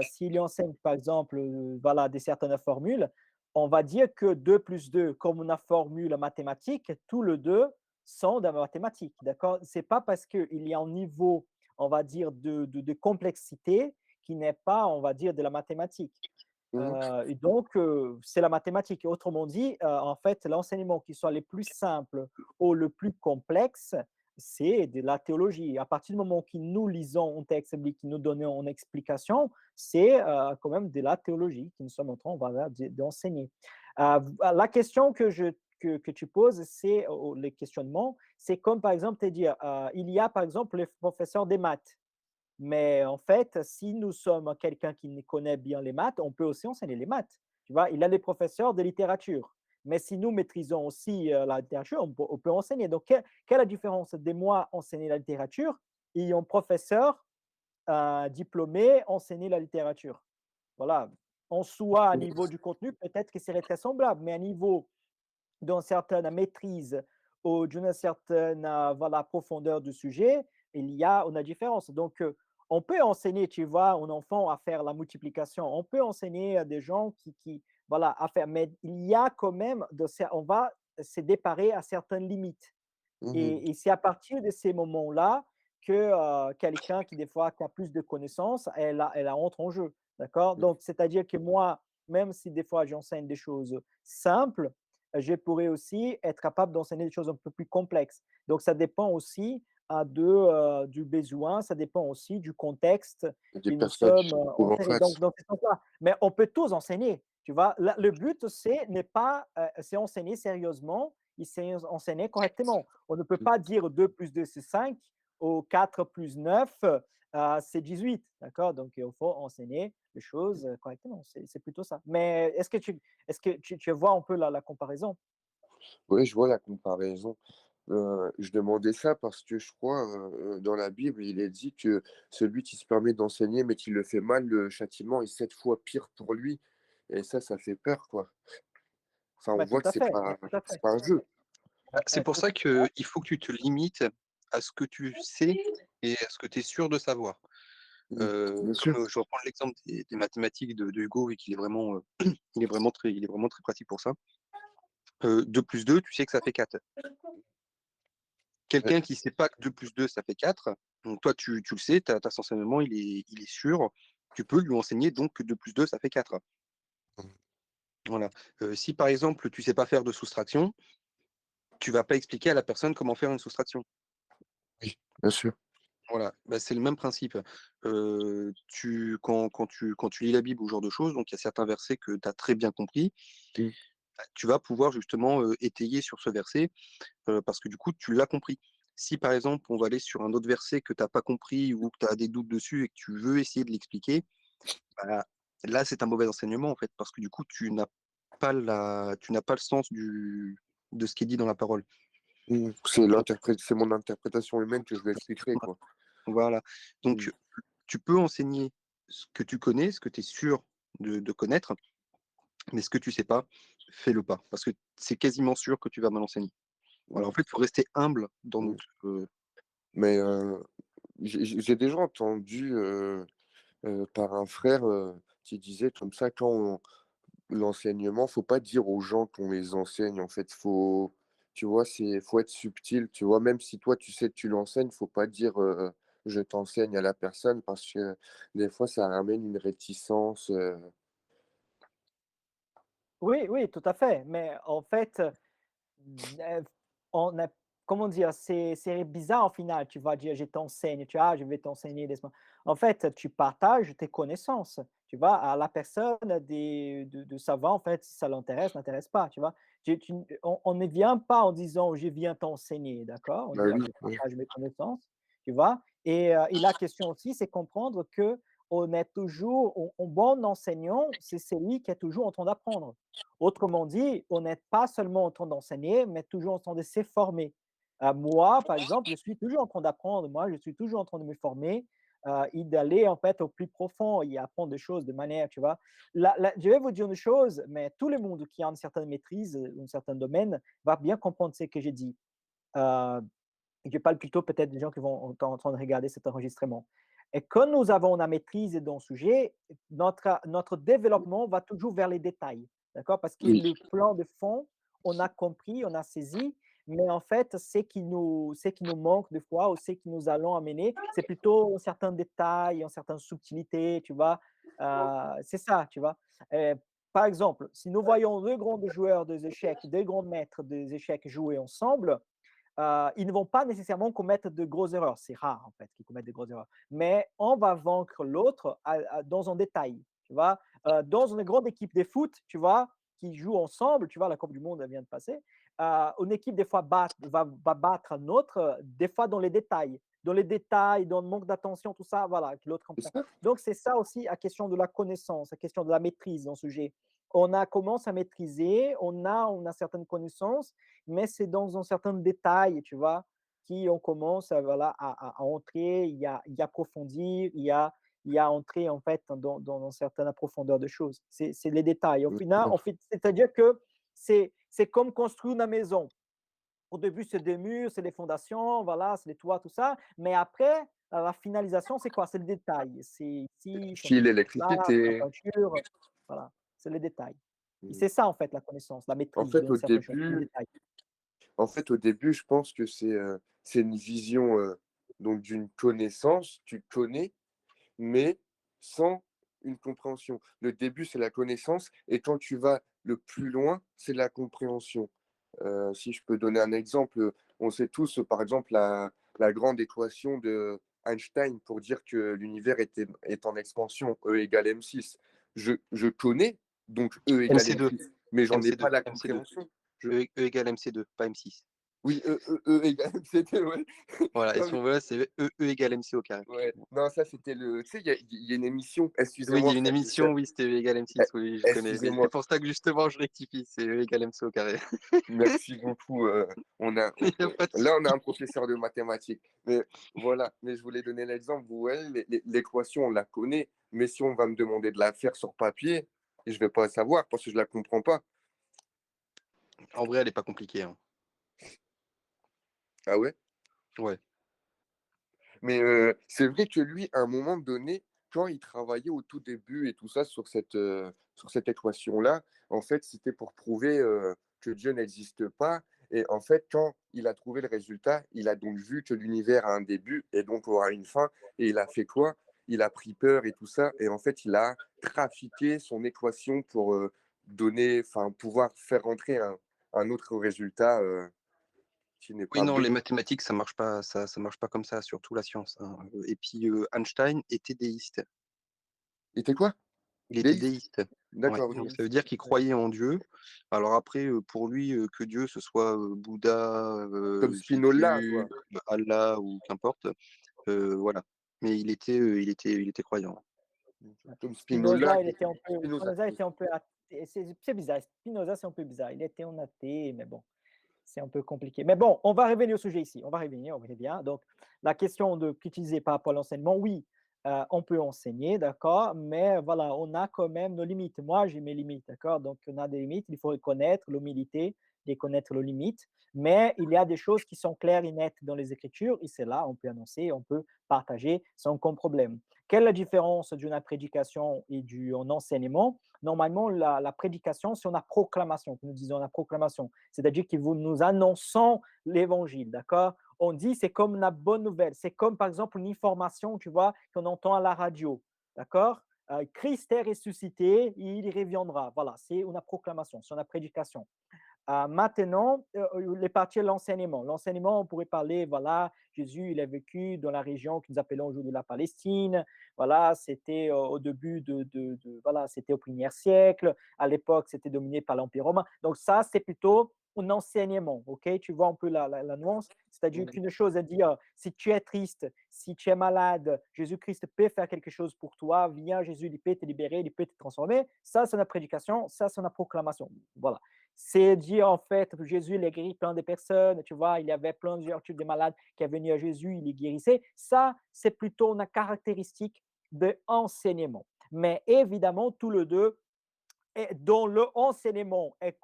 s'il enseigne par exemple voilà, des certaines formules, on va dire que 2 plus 2, comme une formule mathématique, tout le 2 sont dans la mathématique, d'accord? C'est pas parce qu'il y a un niveau, on va dire, de complexité qui n'est pas, on va dire, de la mathématique. mmh Et donc, c'est la mathématique. Autrement dit, en fait, l'enseignement qui soit le plus simple ou le plus complexe, c'est de la théologie. À partir du moment où nous lisons un texte biblique, qui nous donnons une explication, c'est quand même de la théologie qui nous sommes en train voilà, d'enseigner. La question que tu poses, c'est le questionnement, c'est comme par exemple te dire, il y a par exemple les professeurs des maths. Mais en fait, si nous sommes quelqu'un qui connaît bien les maths, on peut aussi enseigner les maths. Tu vois, il a les professeurs de littérature. Mais si nous maîtrisons aussi la littérature, on peut enseigner. Donc, quelle est la différence de moi enseigner la littérature et un professeur diplômé enseigner la littérature? Voilà. En soi, à niveau du contenu, peut-être que c'est très semblable, mais à niveau d'une certaine maîtrise ou d'une certaine voilà, profondeur du sujet, il y a une différence. Donc, on peut enseigner, tu vois, un enfant à faire la multiplication. On peut enseigner à des gens voilà, à faire, mais il y a quand même, on va se déparer à certaines limites. mh. Et c'est à partir de ces moments-là que quelqu'un qui, des fois, qui a plus de connaissances, elle entre en jeu. D'accord? Donc, c'est-à-dire que moi, même si des fois j'enseigne des choses simples, je pourrais aussi être capable d'enseigner des choses un peu plus complexes. Donc, ça dépend aussi du besoin, ça dépend aussi du contexte Et des que nous personnes qui sommes se trouvent en enseignés. Donc, face. dans ce sens-là. Mais on peut tous enseigner. Tu vois? Le but, c'est enseigner sérieusement et c'est enseigner correctement. On ne peut pas dire 2 plus 2, c'est 5 ou 4 plus 9, c'est 18. D'accord? Donc, il faut enseigner les choses correctement. C'est plutôt ça. Mais est-ce que tu vois un peu la comparaison? Oui, je vois la comparaison. Je demandais ça parce que je crois, dans la Bible, il est dit que celui qui se permet d'enseigner, mais qui le fait mal, le châtiment est 7 fois pire pour lui et ça fait peur, quoi. Enfin, on Bah, tout voit que à fait, tout à c'est fait. pas un jeu. c'est pour ça qu'il faut que tu te limites à ce que tu sais et à ce que tu es sûr de savoir. Mmh, bien sûr. Comme, je reprends l'exemple des mathématiques de Hugo et qu'il est vraiment, il est vraiment très pratique pour ça. 2 plus 2, tu sais que ça fait 4. Ouais. Quelqu'un qui sait pas que 2 plus 2 ça fait 4, donc toi tu le sais, tu as son enseignement, il est sûr, tu peux lui enseigner donc que 2 plus 2 ça fait 4. Mmh. Voilà. Si par exemple tu sais pas faire de soustraction, tu vas pas expliquer à la personne comment faire une soustraction. Oui, bien sûr. Voilà, bah, c'est le même principe. Quand tu lis la Bible ou ce genre de choses, donc il y a certains versets que tu as très bien compris, Mmh. bah, tu vas pouvoir justement, étayer sur ce verset, parce que du coup, tu l'as compris. Si par exemple, on va aller sur un autre verset que tu as pas compris ou que tu as des doutes dessus et que tu veux essayer de l'expliquer, bah, là, c'est un mauvais enseignement en fait, parce que du coup, tu n'as pas le sens de ce qui est dit dans la parole. Mmh. C'est mon interprétation humaine que je l'expliquerai, quoi. Voilà, donc Mmh. tu peux enseigner ce que tu connais, ce que tu es sûr de connaître, mais ce que tu sais pas, fais-le pas, parce que c'est quasiment sûr que tu vas mal enseigner. Voilà, en Ouais. fait, il faut rester humble dans Mmh. notre, Mais j'ai déjà entendu par un frère qui disait comme ça, l'enseignement, faut pas dire aux gens qu'on les enseigne. En fait, tu vois, faut être subtil. Tu vois, même si toi, tu sais que tu l'enseignes, faut pas dire je t'enseigne à la personne parce que des fois, ça ramène une réticence. Oui, oui, tout à fait. Mais en fait, on a comment dire? C'est bizarre au final, tu vas dire: «Je t'enseigne», tu vois? «Ah, je vais t'enseigner, laisse-moi». En fait, tu partages tes connaissances, tu vois? À la personne de savoir, en fait, si ça l'intéresse, n'intéresse pas, tu vois? Tu on ne vient pas en disant: «Je viens t'enseigner», d'accord? On Bah dit: «Ah, oui, je oui. partage mes connaissances», tu vois? Et la question aussi, c'est comprendre qu'on est toujours un bon enseignant, c'est celui qui est toujours en train d'apprendre. Autrement dit, on n'est pas seulement en train d'enseigner, mais toujours en train de se former. Moi, par exemple, je suis toujours en train d'apprendre. Moi, je suis toujours en train de me former et d'aller en fait au plus profond et apprendre des choses de manière, tu vois. Je vais vous dire une chose, mais tout le monde qui a une certaine maîtrise, un certain domaine, va bien comprendre ce que j'ai dit. Euh, je parle plutôt peut-être des gens qui vont être en train de regarder cet enregistrement. Et quand nous avons la maîtrise dans le sujet, notre développement va toujours vers les détails, d'accord? Parce que Oui, le plan de fond, on a compris, on a saisi, mais en fait, ce qui nous manque des fois ou ce qui nous allons amener, c'est plutôt un certain détail, une certaine subtilité, tu vois? C'est ça, tu vois? Euh, Par exemple, si nous voyons deux grands joueurs des échecs, deux grands maîtres des échecs jouer ensemble, ils ne vont pas nécessairement commettre de grosses erreurs. C'est rare, en fait, qu'ils commettent de grosses erreurs. Mais on va vaincre l'autre dans un détail. Tu vois, dans une grande équipe de foot, tu vois, qui jouent ensemble, tu vois, la Coupe du Monde elle vient de passer, une équipe, des fois, va battre un autre, des fois dans les détails, dans le manque d'attention, tout ça, voilà, que l'autre c'est comprend. ça. Donc, c'est ça aussi la question de la connaissance, la question de la maîtrise dans ce sujet. On a commence à maîtriser, on a certaines connaissances, mais c'est dans un certain détail, tu vois, qu'on commence voilà, à entrer, il y a approfondir, il y a entrer en fait dans une certaine profondeur de choses. C'est les détails. Au final, en fait, c'est-à-dire que c'est comme construire une maison. Au début, c'est des murs, c'est les fondations, voilà, c'est les toits, tout ça. Mais après, la finalisation, c'est quoi? C'est le détail. C'est ici, faut Fil, mettre ça, la l'électricité. peinture, voilà, c'est les détails. Et Mmh. c'est ça, en fait, la connaissance, la En maîtrise fait, d'une certaine chose, c'est le détail. au début, je pense que c'est une vision donc d'une connaissance. Tu connais, mais sans une compréhension. Le début, c'est la connaissance, et quand tu vas le plus loin, c'est la compréhension. Si je peux donner un exemple, on sait tous, par exemple, la grande équation de Einstein pour dire que l'univers est en expansion, E égale m6. Je connais, donc E égale MC2, m6, mais j'en ai MC2, pas la MC2. compréhension. Je, E égale MC2, pas M6. oui, E égale m7, ouais. Voilà, et Non, si on veut, c'est E égale MC au carré. ouais. Non, ça c'était le. Tu sais, il y a une émission. Oui, il y Excusez-moi, a une frère émission, Youssef. oui, c'était E égale Eh, M6, oui, je connais. Mais c'est Excusez-moi. pour ça que justement, je rectifie, c'est E égale MC au carré. Merci beaucoup. Il n'y a pas de Là, souci. on a un professeur de mathématiques. Mais voilà. Mais je voulais donner l'exemple. Vous voyez, l'équation, on la connaît. Mais si on va me demander de la faire sur papier, je ne vais pas savoir parce que je ne la comprends pas. En vrai, elle n'est pas compliquée, hein. Ah ouais? Ouais. Mais c'est vrai que lui, à un moment donné, quand il travaillait au tout début et tout ça sur cette équation-là, en fait, c'était pour prouver que Dieu n'existe pas. Et en fait, quand il a trouvé le résultat, il a donc vu que l'univers a un début et donc aura une fin. Et il a fait quoi? Il a pris peur et tout ça. Et en fait, il a trafiqué son équation pour pouvoir faire rentrer un autre résultat. qui n'est Oui, pas non, bon. les mathématiques, ça marche pas, ça marche pas comme ça, surtout la science, hein. Et puis Einstein était déiste. Il était quoi? Il était Déiste? déiste. Ouais, D'accord, donc ça déiste. veut dire qu'il croyait en Dieu. Alors après, pour lui, que Dieu ce soit Bouddha, Comme Spinoza, Jésus, quoi. Allah ou qu'importe, voilà. Mais il était croyant. Comme Spinoza, Spinoza, il était un peu, Spinoza. Spinoza était un peu athée. C'est bizarre. Spinoza, c'est un peu bizarre. Il était un athée, mais bon, c'est un peu compliqué. Mais bon, on va revenir au sujet ici. On va revenir, on revient. Donc, la question de qu'utiliser par rapport à l'enseignement, oui, on peut enseigner, d'accord, mais voilà, on a quand même nos limites. Moi, j'ai mes limites, d'accord. Donc, on a des limites. Il faut reconnaître l'humilité, reconnaître nos limites. Mais il y a des choses qui sont claires et nettes dans les Écritures, et c'est là, on peut annoncer, on peut partager sans aucun problème. Quelle est la différence d'une prédication et d'un enseignement? Normalement, la prédication, c'est une proclamation, que nous disons la proclamation, c'est-à-dire que nous annonçons l'évangile, d'accord? On dit c'est comme la bonne nouvelle, c'est comme par exemple une information, tu vois, qu'on entend à la radio, d'accord? Christ est ressuscité, il reviendra. Voilà, c'est une proclamation, c'est une prédication. Maintenant, les parties de l'enseignement. L'enseignement, on pourrait parler, voilà, Jésus, il a vécu dans la région que nous appelons aujourd'hui la Palestine. Voilà, c'était au début voilà, c'était au 1er siècle. À l'époque, c'était dominé par l'Empire romain. Donc ça, c'est plutôt un enseignement, ok? Tu vois un peu la nuance. C'est-à-dire qu'une chose est dire, si tu es triste, si tu es malade, Jésus-Christ peut faire quelque chose pour toi. Viens, Jésus, il peut te libérer, il peut te transformer. Ça, c'est une prédication, ça, c'est une proclamation. Voilà. C'est dire en fait, Jésus, il a guéri plein de personnes, tu vois, il y avait plusieurs types de malades qui sont venus à Jésus, il les guérissait. Ça, c'est plutôt une caractéristique de enseignement. Mais évidemment, tous les deux, dont le enseignement est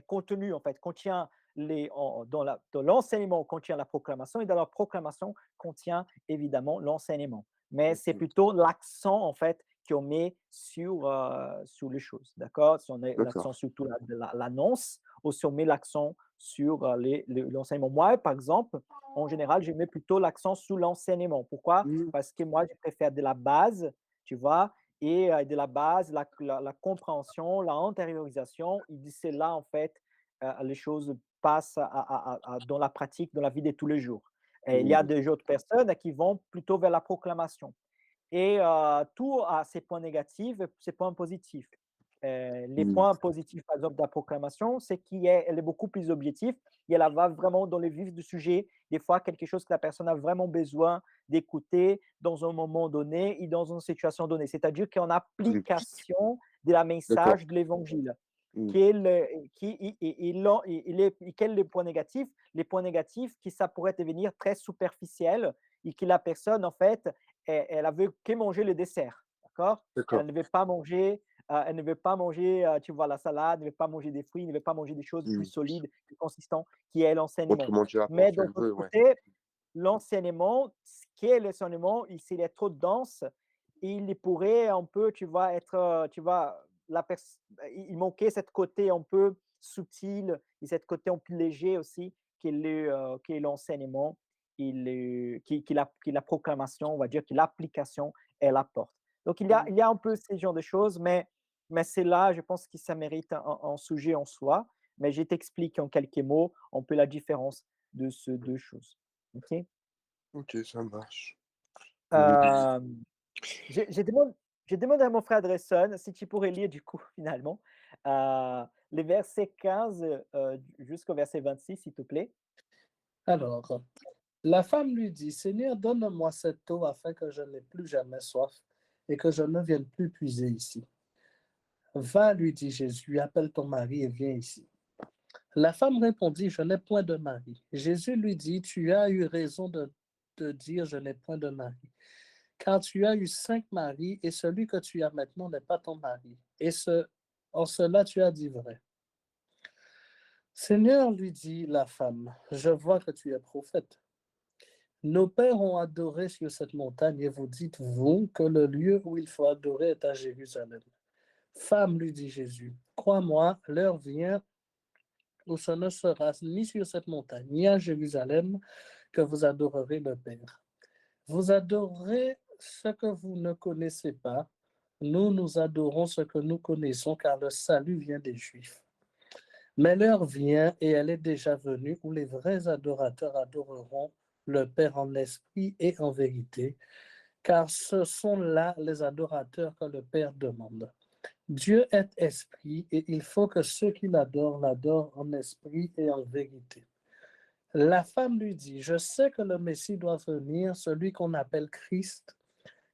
contenu, en fait, contient dans l'enseignement contient la proclamation et dans la proclamation contient évidemment l'enseignement. Mais c'est plutôt l'accent, en fait, qu'on met sur les choses, d'accord? Si on met l'accent D'accord. surtout l'annonce ou si on met l'accent sur l'enseignement. Moi, par exemple, en général, je mets plutôt l'accent sur l'enseignement. Pourquoi? Mmh. Parce que moi, je préfère de la base, tu vois, et de la base, la compréhension, la intériorisation. Il dit c'est là, en fait, les choses passent dans la pratique, dans la vie de tous les jours. Et il y a Mmh. des autres personnes qui vont plutôt vers la proclamation. Et tout a ses points négatifs et ses points positifs. Les Mmh. points positifs, par exemple, de la proclamation, c'est qu'elle est beaucoup plus objective et elle va vraiment dans le vif du sujet. Des fois, quelque chose que la personne a vraiment besoin d'écouter dans un moment donné et dans une situation donnée. C'est-à-dire qu'en Mmh. application de la D'accord. message de l'évangile. Mmh. Quels sont les points négatifs? Les points négatifs, que ça pourrait devenir très superficiel et que la personne, en fait, elle ne veut que manger le dessert, d'accord? D'accord. Elle ne veut pas manger, tu vois, la salade, elle ne veut pas manger des fruits, elle ne veut pas manger des choses plus Mmh. solides, plus consistantes, qui est l'enseignement. Autrement dit, apprendre Mais ce d'un qu'elle autre veut, ouais. côté, l'enseignement, ce qu'est l'enseignement, s'il est trop dense, il pourrait un peu, tu vois, être, tu vois, il manquait cette côté un peu subtil et cette côté un peu léger aussi, qui est l'enseignement, qui est la proclamation, on va dire, qui est l'application, elle apporte. Donc, il y a un peu ce genre de choses, mais c'est là, je pense que ça mérite un sujet en soi. Mais je t'explique en quelques mots un peu la différence de ces deux choses. OK? OK, ça marche. Mmh. Euh, je, je demande, je demande à mon frère Dresson si tu pourrais lire du coup, finalement, les versets 15 jusqu'au verset 26, s'il te plaît. Alors, la femme lui dit, Seigneur, donne-moi cette eau afin que je n'ai plus jamais soif et que je ne vienne plus puiser ici. Va, lui dit Jésus, appelle ton mari et viens ici. La femme répondit, je n'ai point de mari. Jésus lui dit, tu as eu raison de dire, je n'ai point de mari, car tu as eu 5 maris et celui que tu as maintenant n'est pas ton mari. En cela, tu as dit vrai. Seigneur, lui dit la femme, je vois que tu es prophète. Nos pères ont adoré sur cette montagne et vous dites, vous, que le lieu où il faut adorer est à Jérusalem. Femme, lui dit Jésus, crois-moi, l'heure vient où ce ne sera ni sur cette montagne, ni à Jérusalem que vous adorerez le Père. Vous adorez ce que vous ne connaissez pas. Nous adorons ce que nous connaissons, car le salut vient des Juifs. Mais l'heure vient, et elle est déjà venue, où les vrais adorateurs adoreront le Père en esprit et en vérité, car ce sont là les adorateurs que le Père demande. Dieu est esprit, et il faut que ceux qui l'adorent en esprit et en vérité. La femme lui dit, je sais que le Messie doit venir, celui qu'on appelle Christ.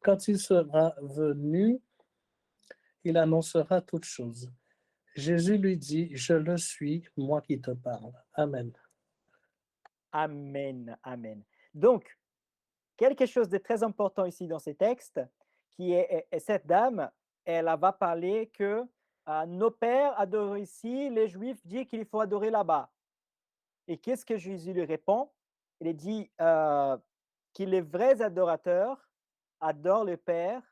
Quand il sera venu, il annoncera toutes choses. Jésus lui dit, je le suis, moi qui te parle. Amen. Amen, amen. Donc, quelque chose de très important ici dans ces textes, qui est cette dame, elle va parler que nos pères adorent ici, les Juifs disent qu'il faut adorer là-bas. Et qu'est-ce que Jésus lui répond? Il dit que les vrais adorateurs adorent le Père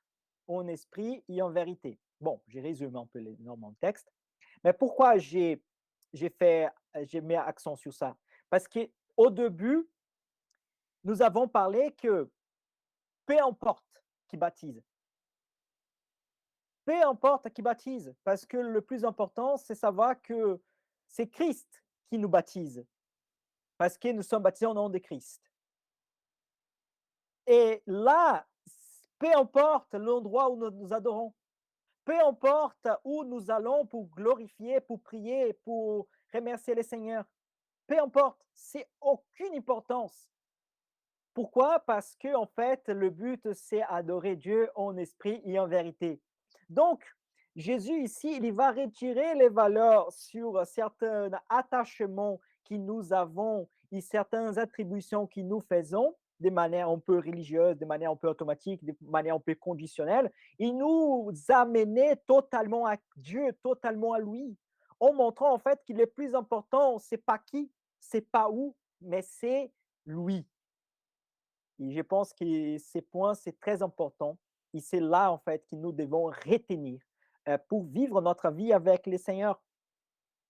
en esprit et en vérité. Bon, j'ai résumé un peu énormément de texte. Mais pourquoi j'ai mis accent sur ça? Parce qu'au début, nous avons parlé que peu importe qui baptise, peu importe qui baptise, parce que le plus important, c'est savoir que c'est Christ qui nous baptise, parce que nous sommes baptisés au nom de Christ. Et là, peu importe l'endroit où nous adorons, peu importe où nous allons pour glorifier, pour prier, pour remercier le Seigneur, peu importe, c'est aucune importance. Pourquoi? Parce que en fait, le but, c'est adorer Dieu en esprit et en vérité. Donc, Jésus ici, il va retirer les valeurs sur certains attachements que nous avons et certaines attributions que nous faisons de manière un peu religieuse, de manière un peu automatique, de manière un peu conditionnelle, et nous amener totalement à Dieu, totalement à lui, en montrant en fait que le plus important, c'est pas qui, c'est pas où, mais c'est lui. Et je pense que ces points, c'est très important. Et c'est là, en fait, que nous devons retenir pour vivre notre vie avec le Seigneur.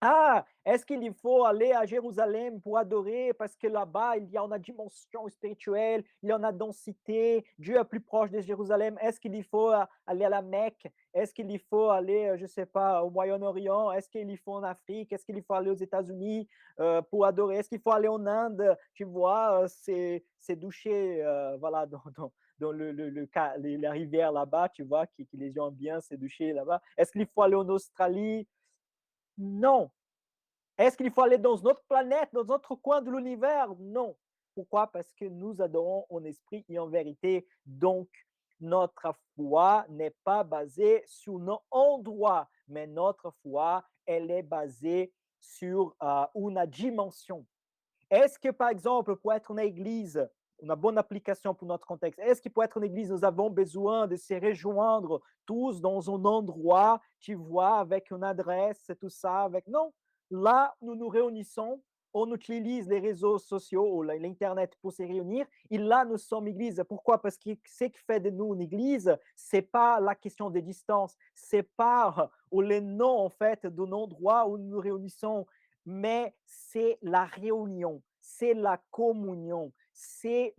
Ah, est-ce qu'il faut aller à Jérusalem pour adorer parce que là-bas, il y a une dimension spirituelle, il y a une densité, Dieu est plus proche de Jérusalem. Est-ce qu'il faut aller à la Mecque? Est-ce qu'il faut aller, je ne sais pas, au Moyen-Orient? Est-ce qu'il faut en Afrique? Est-ce qu'il faut aller aux États-Unis pour adorer? Est-ce qu'il faut aller en Inde? Tu vois, c'est douché, voilà, dans la rivière là-bas, tu vois, qui les gens bien, c'est douché là-bas. Est-ce qu'il faut aller en Australie? Non. Est-ce qu'il faut aller dans une autre planète, dans un autre coin de l'univers? Non. Pourquoi? Parce que nous adorons en esprit et en vérité. Donc, notre foi n'est pas basée sur nos endroits, mais notre foi, elle est basée sur une dimension. Est-ce que, par exemple, pour être une église, une bonne application pour notre contexte, est-ce que pour être une église, nous avons besoin de se rejoindre tous dans un endroit, tu vois, avec une adresse et tout ça, avec... Non, là, nous nous réunissons, on utilise les réseaux sociaux ou l'Internet pour se réunir, et là, nous sommes église. Pourquoi? Parce que ce qui fait de nous une église, c'est pas la question des distances, c'est pas ou les noms, en fait, d'un endroit où nous nous réunissons, mais c'est la réunion, c'est la communion, c'est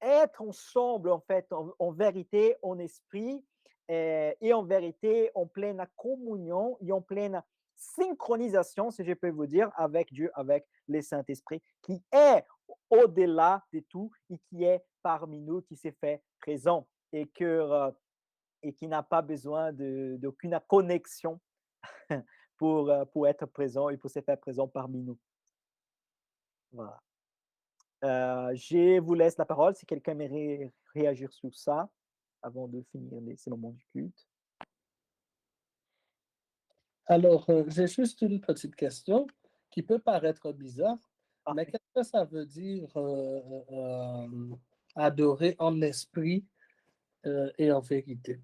être ensemble en fait, en vérité, en esprit, et en vérité, en pleine communion et en pleine synchronisation, si je peux vous dire, avec Dieu, avec le Saint-Esprit, qui est au-delà de tout et qui est parmi nous, qui s'est fait présent et qui n'a pas besoin d'aucune connexion pour être présent et pour se faire présent parmi nous. Voilà. Je vous laisse la parole si quelqu'un aimerait réagir sur ça avant de finir ces moments du culte. Alors, j'ai juste une petite question qui peut paraître bizarre, mais Parfait. qu'est-ce que ça veut dire adorer en esprit et en vérité?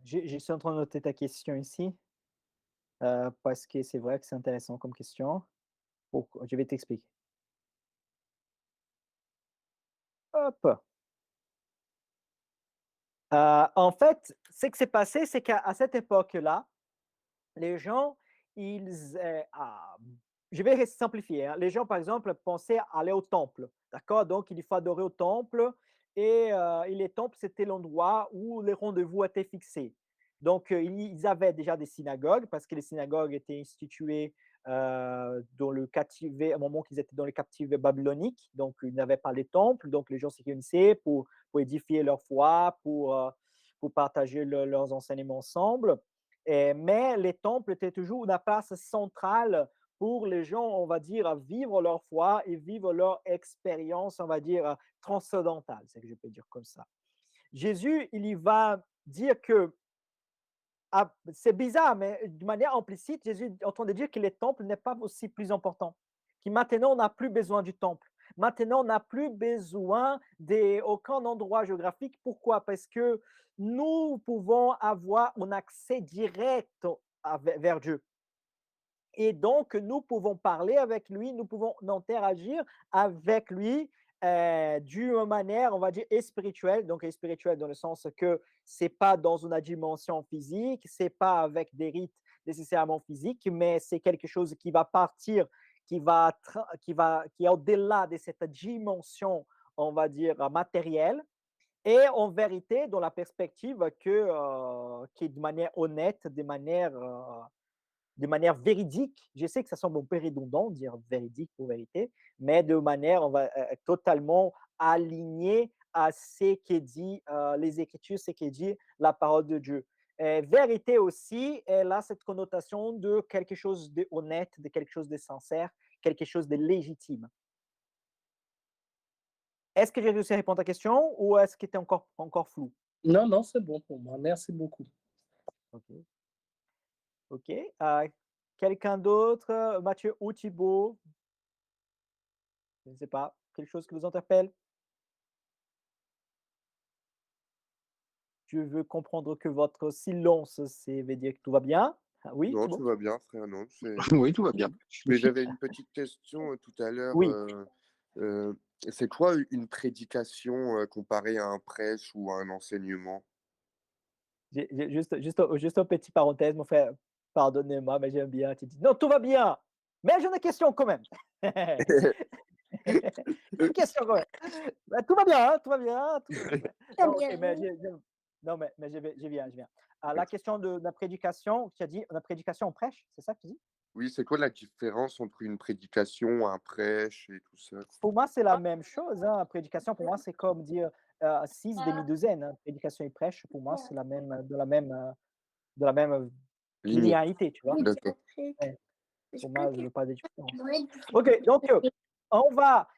Je suis en train de noter ta question ici parce que c'est vrai que c'est intéressant comme question. Je vais t'expliquer. Hop. En fait, ce qui s'est passé, c'est qu'à cette époque-là, les gens, je vais simplifier, hein. Les gens, par exemple, pensaient aller au temple, d'accord? Donc, il faut adorer au temple et les temples, c'était l'endroit où les rendez-vous étaient fixés. Donc, ils avaient déjà des synagogues parce que les synagogues étaient instituées dans le captivé, au moment qu'ils étaient dans le captivé babylonique. Donc, ils n'avaient pas les temples. Donc, les gens se réunissaient pour édifier leur foi, pour partager leurs enseignements ensemble. Mais les temples étaient toujours une place centrale pour les gens, on va dire, à vivre leur foi et vivre leur expérience, on va dire, transcendantale, c'est que je peux dire comme ça. Jésus, il y va dire que c'est bizarre, mais de manière implicite, Jésus est en train de dire que les temples n'est pas aussi plus important. Que maintenant, on n'a plus besoin du temple. Maintenant, on n'a plus besoin d'aucun endroit géographique. Pourquoi? Parce que nous pouvons avoir un accès direct vers Dieu. Et donc, nous pouvons parler avec lui, nous pouvons interagir avec lui d'une manière, on va dire, spirituelle. Donc, spirituelle dans le sens que c'est pas dans une dimension physique, c'est pas avec des rites nécessairement physiques, mais c'est quelque chose qui va partir, qui est au-delà de cette dimension, on va dire, matérielle. Et en vérité, dans la perspective qui est de manière honnête, de manière véridique. Je sais que ça semble un peu redondant de dire véridique pour vérité, mais de manière, on va totalement alignée à ce qui dit les Écritures, ce qui dit la parole de Dieu. Vérité aussi, elle a cette connotation de quelque chose de honnête, de quelque chose de sincère, quelque chose de légitime. Est-ce que j'ai réussi à répondre à ta question ou est-ce que tu es encore flou? Non, non, c'est bon pour moi. Merci beaucoup. Ok. Ok. Quelqu'un d'autre? Mathieu ou Thibault? Je ne sais pas. Quelque chose qui vous interpelle? Je veux comprendre que votre silence, c'est veut dire que tout va bien. Ah oui, Non, tout Thibault? va bien, frère, non, c'est Oui, tout va bien. mais j'avais une petite question, tout à l'heure, Oui, c'est quoi une prédication, comparée à un prêche ou à un enseignement? j'ai juste une petite parenthèse, mon frère. Pardonnez-moi, mais j'aime bien. Tu dis, non, tout va bien. Mais j'ai une question quand même. Une question quand même. Bah, tout va bien, tout va bien. Non, ok, mais non, mais je viens, je viens. La question de la prédication, tu as dit la prédication, on prêche, c'est ça que tu dis? Oui, c'est quoi la différence entre une prédication, un prêche et tout ça? Pour moi, c'est la même chose, hein. Prédication, pour moi, c'est comme dire, 6 demi-douzaines, hein. Prédication et prêche, pour moi, c'est de la même, Lignée, linéarité, tu vois? d'accord. Ouais, pour moi, je ne veux pas de différence. OK, donc,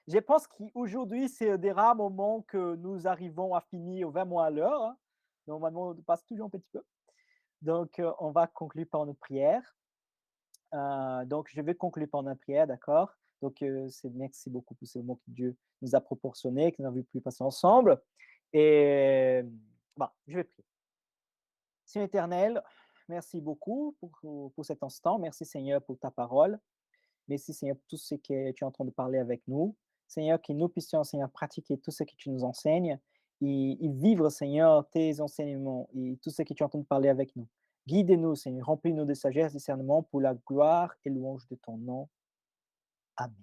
je pense qu'aujourd'hui, c'est des rares moments que nous arrivons à finir vraiment à l'heure, hein. Normalement, on passe toujours un petit peu. Donc, on va conclure par notre prière. Donc, je vais conclure par notre prière, d'accord? Donc, merci beaucoup pour ce moment que Dieu nous a proportionné, que nous avons pu passer ensemble. Et bah, je vais prier. Seigneur éternel, merci beaucoup pour cet instant. Merci Seigneur pour ta parole. Merci Seigneur pour tout ce que tu es en train de parler avec nous. Seigneur, que nous puissions, Seigneur, pratiquer tout ce que tu nous enseignes et vivre, Seigneur, tes enseignements et tout ce que tu es en train de parler avec nous. Guide-nous, Seigneur, remplis-nous de sagesse, discernement pour la gloire et louange de ton nom. Amen.